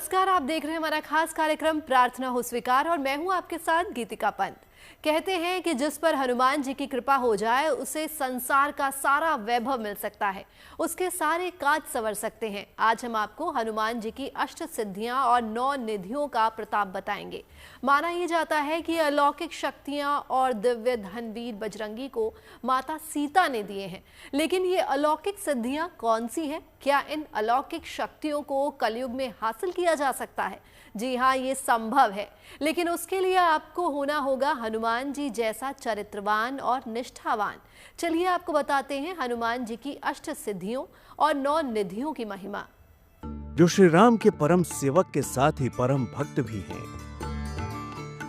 नमस्कार, आप देख रहे हैं हमारा खास कार्यक्रम प्रार्थना हो स्वीकार और मैं हूं आपके साथ गीतिका पंत। कहते हैं कि जिस पर हनुमान जी की कृपा हो जाए उसे संसार का सारा वैभव मिल सकता है, उसके सारे काज संवर सकते हैं। आज हम आपको हनुमान जी की अष्ट सिद्धियां और 9 निधियों का प्रताप बताएंगे। माना यह जाता है कि अलौकिक शक्तियां और दिव्य धनवीर बजरंगी को माता सीता ने दिए हैं, लेकिन ये अलौकिक सिद्धियां कौन सी हैं? क्या इन अलौकिक शक्तियों को कलयुग में हासिल किया जा सकता है? जी हाँ, ये संभव है, लेकिन उसके लिए आपको होना होगा हनुमान जी जैसा चरित्रवान और निष्ठावान। चलिए आपको बताते हैं हनुमान जी की अष्ट सिद्धियों और 9 निधियों की महिमा। जो श्री राम के परम सेवक के साथ ही परम भक्त भी हैं,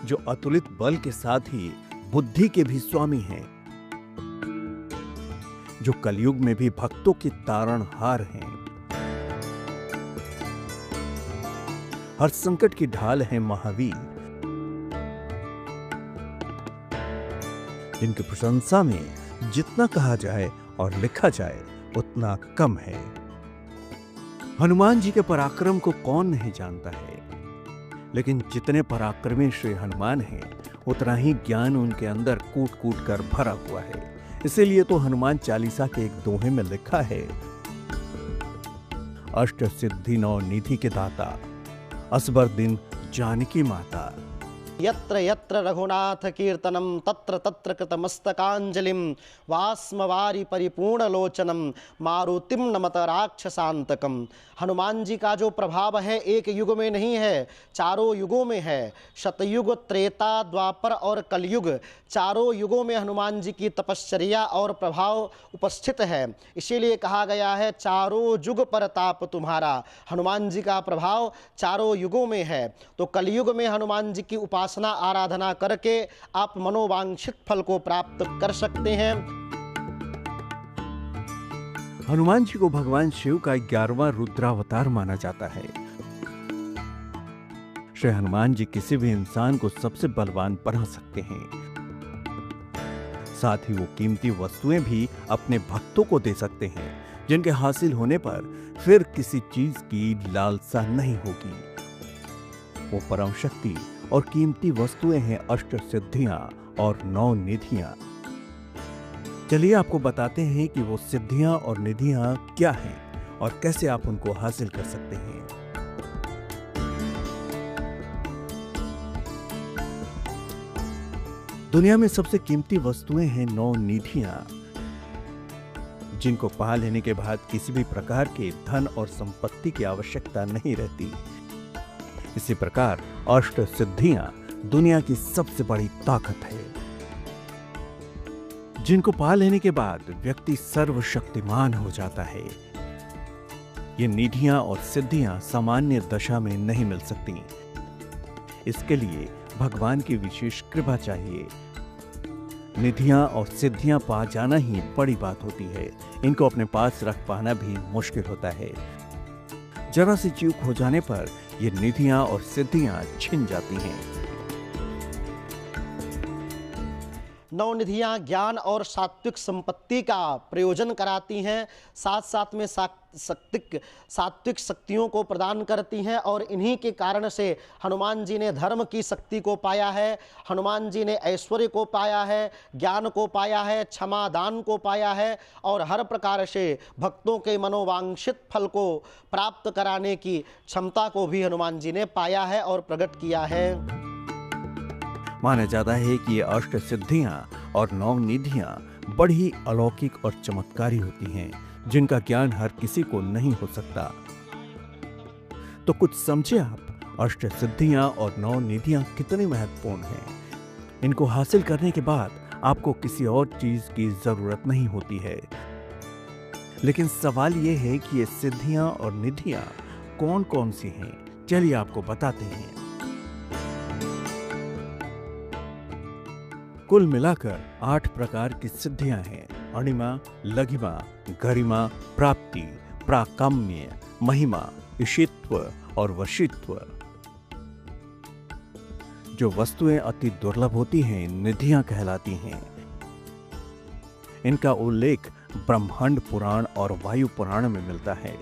जो अतुलित बल के साथ ही बुद्धि के भी स्वामी हैं, जो कलयुग में भी भक्तों की तारणहार हैं, हर संकट की ढाल है महावीर, जिनकी प्रशंसा में जितना कहा जाए और लिखा जाए उतना कम है। हनुमान जी के पराक्रम को कौन नहीं जानता है, लेकिन जितने पराक्रमी श्री हनुमान हैं, उतना ही ज्ञान उनके अंदर कूट कूट कर भरा हुआ है। इसीलिए तो हनुमान चालीसा के एक दोहे में लिखा है, अष्ट सिद्धि 9 निधि के दाता, असबर दिन जानकी माता। यत्र यत्र रघुनाथ कीर्तनम तत्र तत्र कृतमस्तकांजलिम वास्मवारि परिपूर्ण लोचनम मारुतिम नमत राक्षसांतकम। हनुमान जी का जो प्रभाव है एक युग में नहीं है, चारों युगों में है। शतयुग, त्रेता, द्वापर और कलयुग, चारों युगों में हनुमान जी की तपश्चर्या और प्रभाव उपस्थित है। इसीलिए कहा गया है, चारों युग परताप तुम्हारा। हनुमान जी का प्रभाव चारों युगों में है। तो कलयुग में हनुमान जी की उपासना आराधना करके आप मनोवांछित फल को प्राप्त कर सकते हैं। हनुमान जी को भगवान शिव का 11वां रुद्रावतार माना जाता है। श्री हनुमान जी किसी भी इंसान को सबसे बलवान बना सकते हैं। साथ ही वो कीमती वस्तुएं भी अपने भक्तों को दे सकते हैं, जिनके हासिल होने पर फिर किसी चीज की लालसा नहीं होगी। वो परम शक्ति और कीमती वस्तुएं हैं अष्ट सिद्धियां और 9 निधियां। चलिए आपको बताते हैं कि वो सिद्धियां और निधियां क्या हैं और कैसे आप उनको हासिल कर सकते हैं। दुनिया में सबसे कीमती वस्तुएं हैं 9 निधियां, जिनको पा लेने के बाद किसी भी प्रकार के धन और संपत्ति की आवश्यकता नहीं रहती। इसी प्रकार अष्ट सिद्धियां दुनिया की सबसे बड़ी ताकत है, जिनको पा लेने के बाद व्यक्ति सर्वशक्तिमान हो जाता है। ये निधियां और सिद्धियां सामान्य दशा में नहीं मिल सकती। इसके लिए भगवान की विशेष कृपा चाहिए। निधियां और सिद्धियां पा जाना ही बड़ी बात होती है। इनको अपने पास रख पाना भी मुश्किल होता है। जरा सी चूक हो जाने पर ये निधियां और सिद्धियां छिन जाती हैं। 9 निधियां ज्ञान और सात्विक संपत्ति का प्रयोजन कराती हैं, साथ साथ में सात्विक शक्तियों को प्रदान करती हैं। और इन्हीं के कारण से हनुमान जी ने धर्म की शक्ति को पाया है, हनुमान जी ने ऐश्वर्य को पाया है, ज्ञान को पाया है, क्षमा दान को पाया है और हर प्रकार से भक्तों के मनोवांछित फल को प्राप्त कराने की क्षमता को भी हनुमान जी ने पाया है और प्रकट किया है। माना जाता है कि ये अष्ट सिद्धियां और 9 निधियां बड़ी अलौकिक और चमत्कारी होती हैं, जिनका ज्ञान हर किसी को नहीं हो सकता। तो कुछ समझे आप, अष्ट सिद्धियां और 9 निधियां कितनी महत्वपूर्ण हैं। इनको हासिल करने के बाद आपको किसी और चीज की जरूरत नहीं होती है। लेकिन सवाल यह है कि ये सिद्धियां और निधियां कौन कौन सी हैं। चलिए आपको बताते हैं। कुल मिलाकर 8 प्रकार की सिद्धियां हैं। अणिमा, लघिमा, गरिमा, प्राप्ति, प्राकाम्य, महिमा, ईशित्व और वशित्व। जो वस्तुएं अति दुर्लभ होती हैं, निधियां कहलाती हैं। इनका उल्लेख ब्रह्मांड पुराण और वायु पुराण में मिलता है।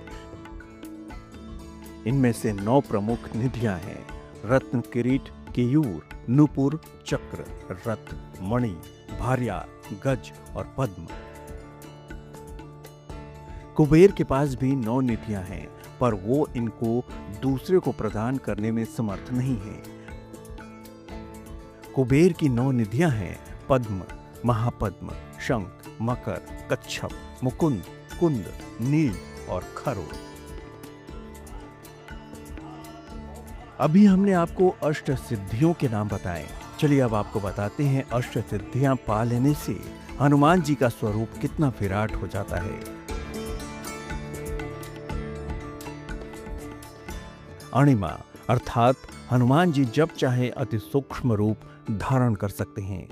इनमें से 9 प्रमुख निधियां हैं: रत्न, किरीट, केयूर, नुपुर, चक्र, रथ, मणि, भार्या, गज और पद्म। कुबेर के पास भी 9 निधियां हैं, पर वो इनको दूसरे को प्रदान करने में समर्थ नहीं है। कुबेर की 9 निधियां हैं: पद्म, महापद्म, शंख, मकर, कच्छप, मुकुंद, कुंद, नील और खरो। अभी हमने आपको अष्ट सिद्धियों के नाम बताए। चलिए अब आपको बताते हैं अष्ट सिद्धियां पा लेने से हनुमान जी का स्वरूप कितना विराट हो जाता है। अणिमा अर्थात हनुमान जी जब चाहे अति सूक्ष्म रूप धारण कर सकते हैं।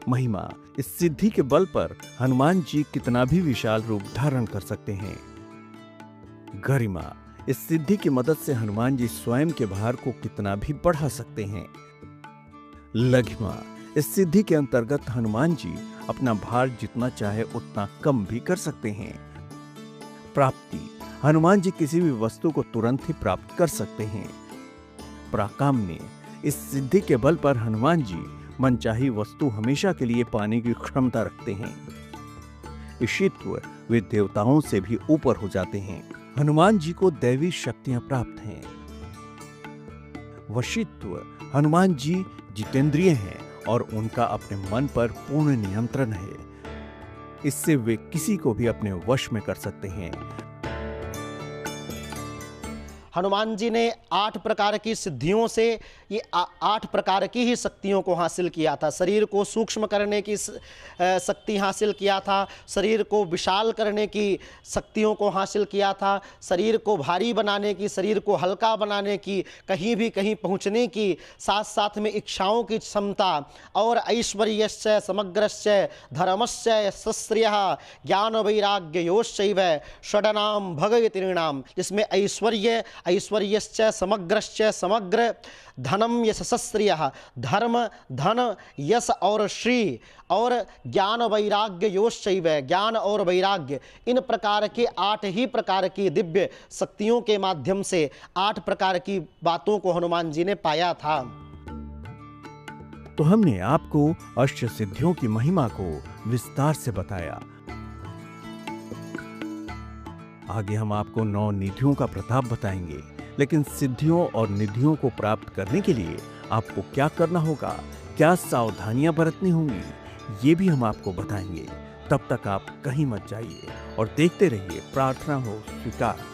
महिमा, इस सिद्धि के बल पर हनुमान जी कितना भी विशाल रूप धारण कर सकते हैं। गरिमा, इस सिद्धि की मदद से हनुमान जी स्वयं के भार को कितना भी बढ़ा सकते हैं। लघिमा, इस सिद्धि के अंतर्गत हनुमान जी अपना भार जितना चाहे उतना कम भी कर सकते हैं। प्राप्ति, हनुमान जी किसी भी वस्तु को तुरंत ही प्राप्त कर सकते हैं। प्राकाम्य, इस सिद्धि के बल पर हनुमान जी मनचाही वस्तु हमेशा के लिए पाने की क्षमता रखते हैं। ईशित्व, वे देवताओं से भी ऊपर हो जाते हैं। हनुमान जी को दैवी शक्तियां प्राप्त हैं। वशित्व, हनुमान जी जितेंद्रिय हैं और उनका अपने मन पर पूर्ण नियंत्रण है। इससे वे किसी को भी अपने वश में कर सकते हैं। हनुमान जी ने 8 प्रकार की सिद्धियों से ये 8 प्रकार की ही शक्तियों को हासिल किया था। शरीर को सूक्ष्म करने की शक्ति हासिल किया था, शरीर को विशाल करने की शक्तियों को हासिल किया था, शरीर को भारी बनाने की, शरीर को हल्का बनाने की, कहीं भी कहीं पहुंचने की, साथ साथ में इच्छाओं की क्षमता और ऐश्वर्यस्य समग्रस्य धर्मस्य यशस्त्रियः ज्ञान वैराग्य योश्चैव षडनाम भगयतिर्णाम, जिसमें ऐश्वर्यश्च समग्रश्च समग्र, धनम यशस्त्रियः धर्म, धन, यश और श्री, और ज्ञान वैराग्य योश्चैव ज्ञान और वैराग्य, इन प्रकार के 8 ही प्रकार की दिव्य शक्तियों के माध्यम से 8 प्रकार की बातों को हनुमान जी ने पाया था। तो हमने आपको अष्ट सिद्धियों की महिमा को विस्तार से बताया। आगे हम आपको 9 निधियों का प्रताप बताएंगे, लेकिन सिद्धियों और निधियों को प्राप्त करने के लिए आपको क्या करना होगा, क्या सावधानियां बरतनी होंगी, ये भी हम आपको बताएंगे। तब तक आप कहीं मत जाइए और देखते रहिए प्रार्थना हो स्वीकार।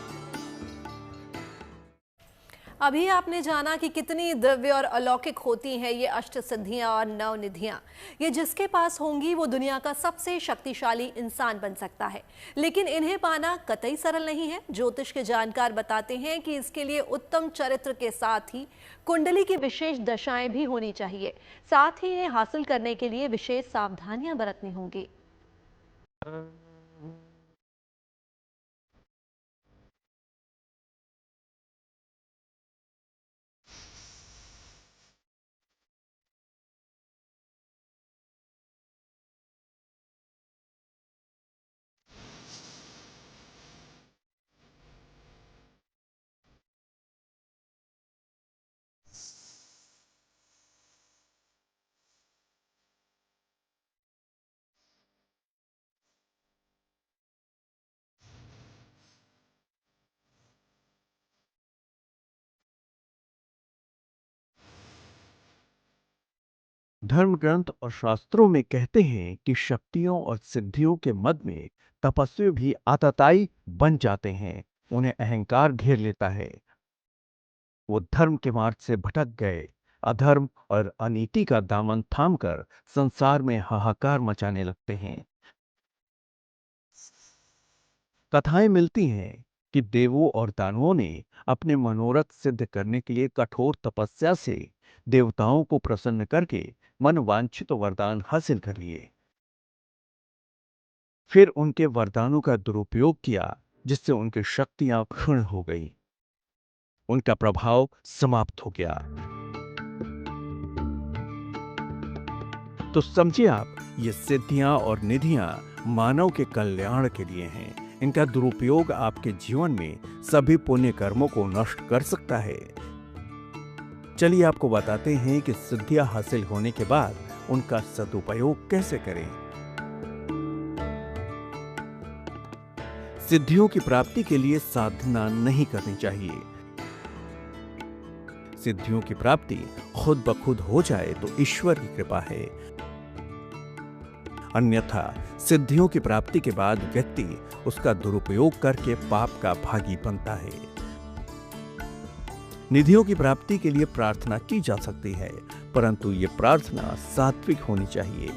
अभी आपने जाना कि कितनी दिव्य और अलौकिक होती हैं ये अष्ट सिद्धियां और 9 निधियां। ये जिसके पास होंगी वो दुनिया का सबसे शक्तिशाली इंसान बन सकता है, लेकिन इन्हें पाना कतई सरल नहीं है। ज्योतिष के जानकार बताते हैं कि इसके लिए उत्तम चरित्र के साथ ही कुंडली की विशेष दशाएं भी होनी चाहिए। साथ ही इन्हें हासिल करने के लिए विशेष सावधानियां बरतनी होंगी। धर्म ग्रंथ और शास्त्रों में कहते हैं कि शक्तियों और सिद्धियों के मद में तपस्वी भी आतताई बन जाते हैं, उन्हें अहंकार घेर लेता है। वो धर्म के मार्ग से भटक गए, अधर्म और अनीति का दामन थामकर संसार में हाहाकार मचाने लगते हैं। कथाएं मिलती हैं कि देवों और दानवों ने अपने मनोरथ सिद्ध करने के लिए कठोर तपस्या से देवताओं को प्रसन्न करके मनवांछित वरदान हासिल कर लिए। फिर उनके वरदानों का दुरुपयोग किया, जिससे उनकी शक्तियां क्षीण हो गई, उनका प्रभाव समाप्त हो गया। तो समझिए आप, ये सिद्धियां और निधियां मानव के कल्याण के लिए हैं। इनका दुरुपयोग आपके जीवन में सभी पुण्य कर्मों को नष्ट कर सकता है। चलिए आपको बताते हैं कि सिद्धियां हासिल होने के बाद उनका सदुपयोग कैसे करें। सिद्धियों की प्राप्ति के लिए साधना नहीं करनी चाहिए। सिद्धियों की प्राप्ति खुद ब खुद हो जाए तो ईश्वर की कृपा है, अन्यथा सिद्धियों की प्राप्ति के बाद व्यक्ति उसका दुरुपयोग करके पाप का भागी बनता है। निधियों की प्राप्ति के लिए प्रार्थना की जा सकती है, परंतु ये प्रार्थना सात्विक होनी चाहिए।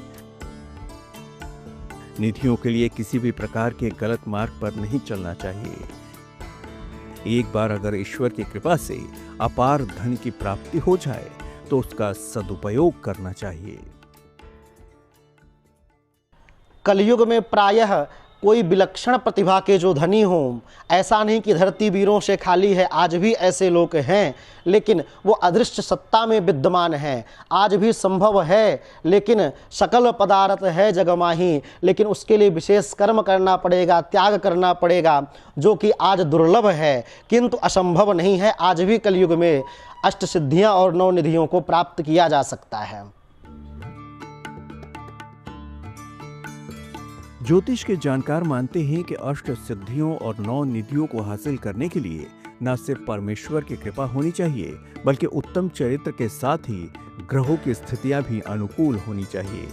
निधियों के लिए किसी भी प्रकार के गलत मार्ग पर नहीं चलना चाहिए। एक बार अगर ईश्वर की कृपा से अपार धन की प्राप्ति हो जाए तो उसका सदुपयोग करना चाहिए। कलयुग में प्रायः कोई विलक्षण प्रतिभा के जो धनी हों, ऐसा नहीं कि धरती वीरों से खाली है, आज भी ऐसे लोग हैं, लेकिन वो अदृश्य सत्ता में विद्यमान हैं। आज भी संभव है, लेकिन सकल पदार्थ है जगमाही, लेकिन उसके लिए विशेष कर्म करना पड़ेगा, त्याग करना पड़ेगा, जो कि आज दुर्लभ है, किंतु असंभव नहीं है। आज भी कलयुग में अष्ट सिद्धियां और 9 निधियों को प्राप्त किया जा सकता है। ज्योतिष के जानकार मानते हैं कि अष्ट सिद्धियों और 9 निधियों को हासिल करने के लिए न सिर्फ परमेश्वर की कृपा होनी चाहिए, बल्कि उत्तम चरित्र के साथ ही ग्रहों की स्थितियां भी अनुकूल होनी चाहिए।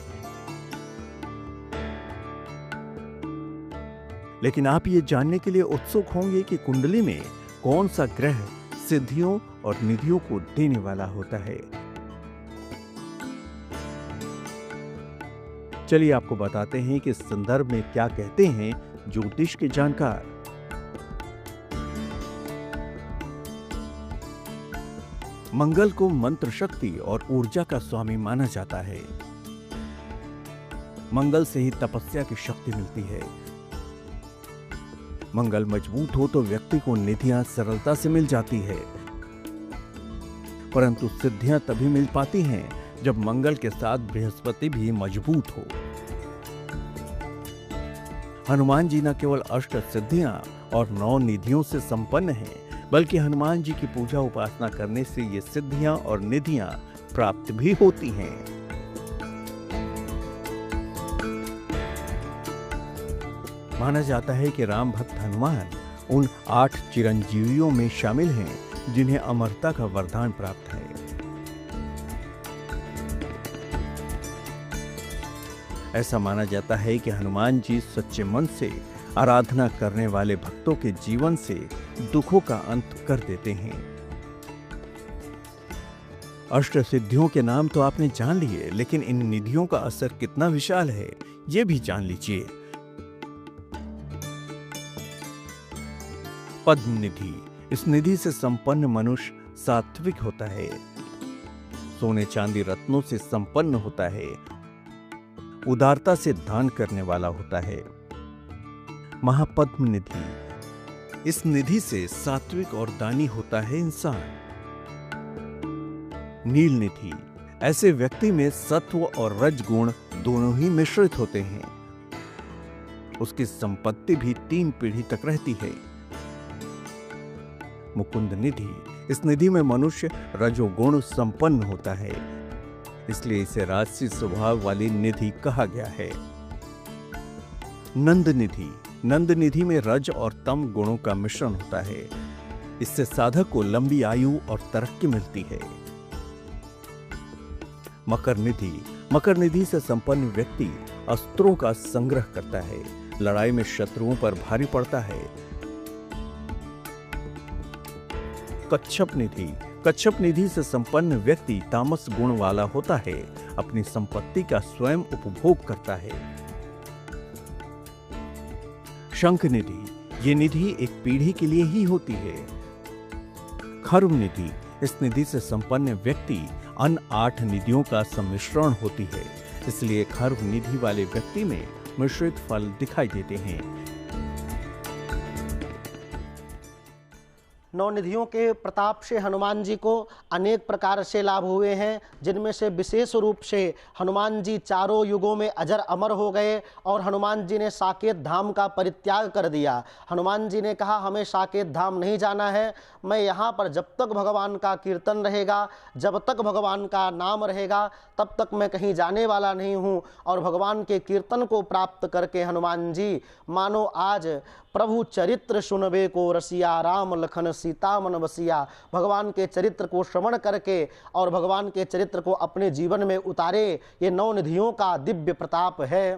लेकिन आप ये जानने के लिए उत्सुक होंगे कि कुंडली में कौन सा ग्रह सिद्धियों और निधियों को देने वाला होता है। चलिए आपको बताते हैं कि इस संदर्भ में क्या कहते हैं ज्योतिष के जानकार। मंगल को मंत्र शक्ति और ऊर्जा का स्वामी माना जाता है। मंगल से ही तपस्या की शक्ति मिलती है। मंगल मजबूत हो तो व्यक्ति को निधियां सरलता से मिल जाती है, परंतु सिद्धियां तभी मिल पाती हैं जब मंगल के साथ बृहस्पति भी मजबूत हो। हनुमान जी न केवल अष्ट सिद्धियां और 9 निधियों से संपन्न हैं, बल्कि हनुमान जी की पूजा उपासना करने से ये सिद्धियां और निधियां प्राप्त भी होती हैं। माना जाता है कि राम भक्त हनुमान उन 8 चिरंजीवियों में शामिल हैं जिन्हें अमरता का वरदान प्राप्त है। ऐसा माना जाता है कि हनुमान जी सच्चे मन से आराधना करने वाले भक्तों के जीवन से दुखों का अंत कर देते हैं। अष्ट सिद्धियों के नाम तो आपने जान लिए, लेकिन इन निधियों का असर कितना विशाल है ये भी जान लीजिए। पद्म निधि। इस निधि से संपन्न मनुष्य सात्विक होता है, सोने चांदी रत्नों से संपन्न होता है, उदारता से दान करने वाला होता है। महापद्म निधि। इस निधि से सात्विक और दानी होता है इंसान। नील निधि। ऐसे व्यक्ति में सत्व और रज गुण दोनों ही मिश्रित होते हैं। उसकी संपत्ति भी 3 पीढ़ी तक रहती है। मुकुंद निधि। इस निधि में मनुष्य रजोगुण संपन्न होता है, इसलिए इसे राजसी स्वभाव वाली निधि कहा गया है। नंद निधि। नंद निधि में रज और तम गुणों का मिश्रण होता है। इससे साधक को लंबी आयु और तरक्की मिलती है। मकर निधि। मकर निधि से संपन्न व्यक्ति अस्त्रों का संग्रह करता है, लड़ाई में शत्रुओं पर भारी पड़ता है। कच्छप निधि। कच्छप निधि से संपन्न व्यक्ति तामस गुण वाला होता है, अपनी संपत्ति का स्वयं उपभोग करता है। शंख निधि। ये निधि एक पीढ़ी के लिए ही होती है। खर्व निधि। इस निधि से संपन्न व्यक्ति अन्य 8 निधियों का सम्मिश्रण होती है, इसलिए खर्व निधि वाले व्यक्ति में मिश्रित फल दिखाई देते हैं। नौ निधियों के प्रताप से हनुमान जी को अनेक प्रकार से लाभ हुए हैं, जिनमें से विशेष रूप से हनुमान जी चारों युगों में अजर अमर हो गए और हनुमान जी ने साकेत धाम का परित्याग कर दिया। हनुमान जी ने कहा हमें साकेत धाम नहीं जाना है, मैं यहाँ पर जब तक भगवान का कीर्तन रहेगा, जब तक भगवान का नाम रहेगा, तब तक मैं कहीं जाने वाला नहीं हूँ। और भगवान के कीर्तन को प्राप्त करके हनुमान जी मानो आज प्रभु चरित्र सुनबे को रसिया, राम लखन सीता मन बसिया, भगवान के चरित्र को श्रवण करके और भगवान के चरित्र को अपने जीवन में उतारे। ये नौ निधियों का दिव्य प्रताप है।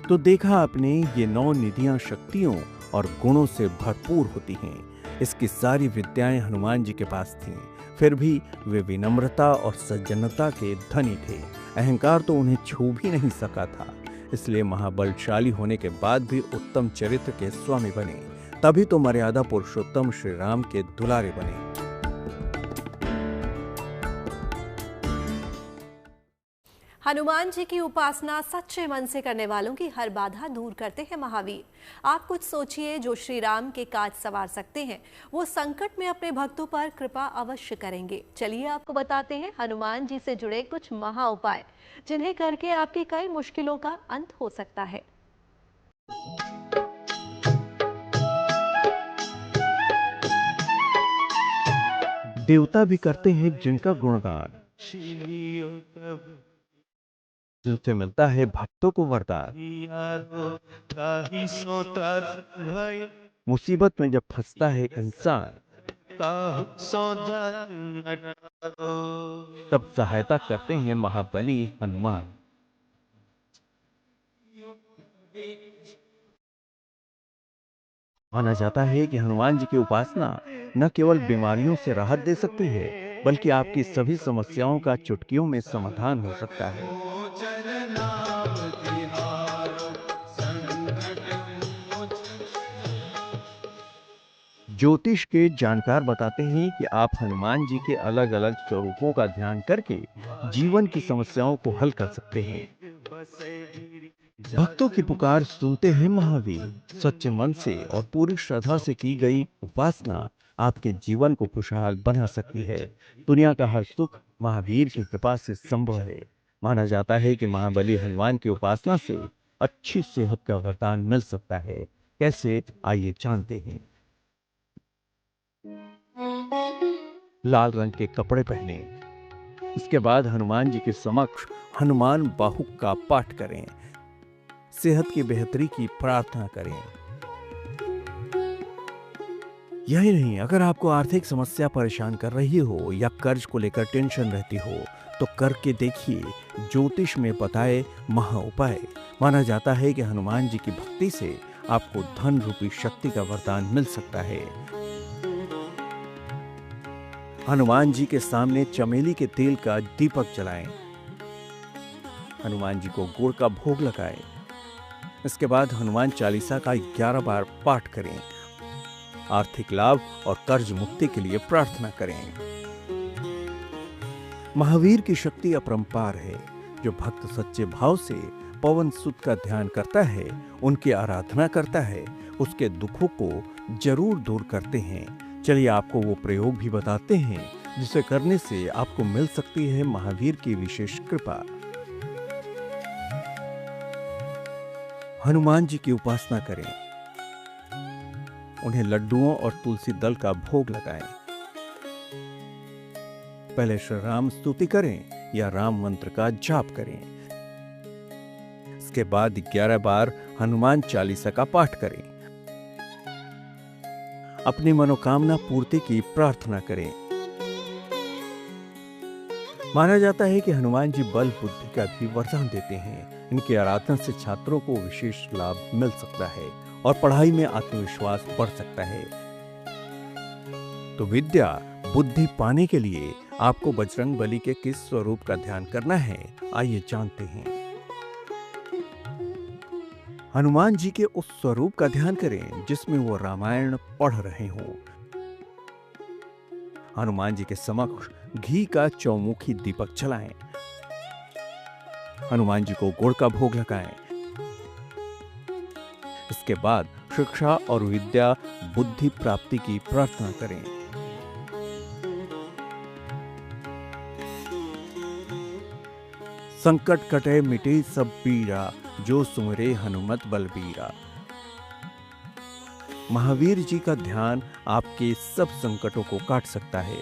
तो देखा आपने, ये नौ निधियां शक्तियों और गुणों से भरपूर होती हैं। इसकी सारी विद्याएं हनुमान जी के पास थीं, फिर भी वे विनम्रता और सज्जनता के धनी थे। अहंकार तो उन्हें छू भी नहीं सका था, इसलिए महाबलशाली होने के बाद भी उत्तम चरित्र के स्वामी बने। तभी तो मर्यादा पुरुषोत्तम श्री राम के दुलारे बने। हनुमान जी की उपासना सच्चे मन से करने वालों की हर बाधा दूर करते हैं महावीर। आप कुछ सोचिए, जो श्री राम के काज सवार सकते हैं वो संकट में अपने भक्तों पर कृपा अवश्य करेंगे। चलिए आपको बताते हैं हनुमान जी से जुड़े कुछ महा उपाय, जिन्हें करके आपकी कई मुश्किलों का अंत हो सकता है। देवता भी करते हैं जिनका गुणगान, जिनसे मिलता है भक्तों को वरदान। मुसीबत में जब फंसता है इंसान, तब सहायता करते हैं महाबली हनुमान। माना जाता है कि हनुमान जी की उपासना न केवल बीमारियों से राहत दे सकती है, बल्कि आपकी सभी समस्याओं का चुटकियों में समाधान हो सकता है। ज्योतिष के जानकार बताते हैं कि आप हनुमान जी के अलग अलग स्वरूपों का ध्यान करके जीवन की समस्याओं को हल कर सकते हैं। भक्तों की पुकार सुनते हैं महावीर। सच्चे मन से और पूरी श्रद्धा से की गई उपासना आपके जीवन को खुशहाल बना सकती है। दुनिया का हर सुख महावीर की कृपा से संभव है। माना जाता है कि महाबली हनुमान की उपासना से अच्छी सेहत का वरदान मिल सकता है। कैसे, आइए जानते हैं। लाल रंग के कपड़े पहने, इसके बाद हनुमान जी के समक्ष हनुमान बाहुक का पाठ करें। सेहत की बेहतरी की प्रार्थना करें। यही नहीं, अगर आपको आर्थिक समस्या परेशान कर रही हो या कर्ज को लेकर टेंशन रहती हो, तो करके देखिए ज्योतिष में बताए महा उपाय। माना जाता है कि हनुमान जी की भक्ति से आपको धन रूपी शक्ति का वरदान मिल सकता है। हनुमान जी के सामने चमेली के तेल का दीपक जलाएं। हनुमान जी को गुड़ का भोग लगाएं। इसके बाद हनुमान चालीसा का 11 बार पाठ करें। आर्थिक लाभ और कर्ज मुक्ति के लिए प्रार्थना करें। महावीर की शक्ति अपरंपार है। जो भक्त सच्चे भाव से पवन सुत का ध्यान करता है, उनकी आराधना करता है, उसके दुखों को जरूर दूर करते हैं। चलिए आपको वो प्रयोग भी बताते हैं जिसे करने से आपको मिल सकती है महावीर की विशेष कृपा। हनुमान जी की उपासना करें। उन्हें लड्डुओं और तुलसी दल का भोग लगाएं। पहले श्री राम स्तुति करें या राम मंत्र का जाप करें। इसके बाद 11 बार हनुमान चालीसा का पाठ करें। अपनी मनोकामना पूर्ति की प्रार्थना करें। माना जाता है कि हनुमान जी बल बुद्धि का भी वरदान देते हैं। इनकी आराधना से छात्रों को विशेष लाभ मिल सकता है और पढ़ाई में आत्मविश्वास बढ़ सकता है। तो विद्या बुद्धि पाने के लिए आपको बजरंग बली के किस स्वरूप का ध्यान करना है, आइए जानते हैं। हनुमान जी के उस स्वरूप का ध्यान करें जिसमें वो रामायण पढ़ रहे हों। हनुमान जी के समक्ष घी का चौमुखी दीपक जलाएं। हनुमान जी को गुड़ का भोग लगाएं। इसके बाद शिक्षा और विद्या बुद्धि प्राप्ति की प्रार्थना करें। संकट कटे मिटे सब पीड़ा, जो सुमिरे हनुमत बलबीरा। महावीर जी का ध्यान आपके सब संकटों को काट सकता है।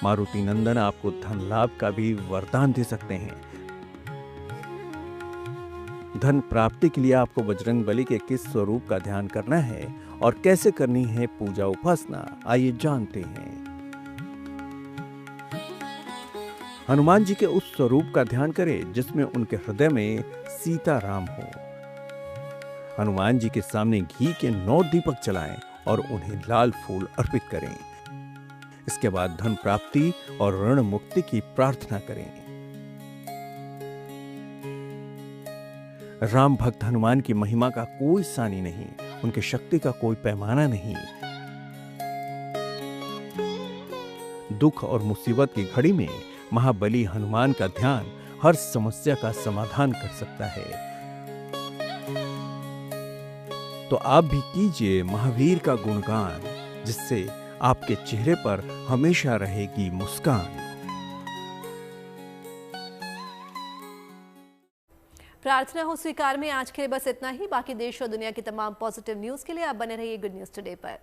मारुति नंदन आपको धन लाभ का भी वरदान दे सकते हैं। धन प्राप्ति के लिए आपको बजरंग बली के किस स्वरूप का ध्यान करना है और कैसे करनी है पूजा उपासना, आइए जानते हैं। हनुमान जी के उस स्वरूप का ध्यान करें जिसमें उनके हृदय में सीताराम हो। हनुमान जी के सामने घी के 9 दीपक जलाएं और उन्हें लाल फूल अर्पित करें। इसके बाद धन प्राप्ति और ऋण मुक्ति की प्रार्थना करें। राम भक्त हनुमान की महिमा का कोई सानी नहीं, उनकी शक्ति का कोई पैमाना नहीं। दुख और मुसीबत की घड़ी में महाबली हनुमान का ध्यान हर समस्या का समाधान कर सकता है। तो आप भी कीजिए महावीर का गुणगान, जिससे आपके चेहरे पर हमेशा रहेगी मुस्कान। प्रार्थना हो स्वीकार में आज के लिए बस इतना ही। बाकी देश और दुनिया की तमाम पॉजिटिव न्यूज के लिए आप बने रहिए गुड न्यूज टुडे पर।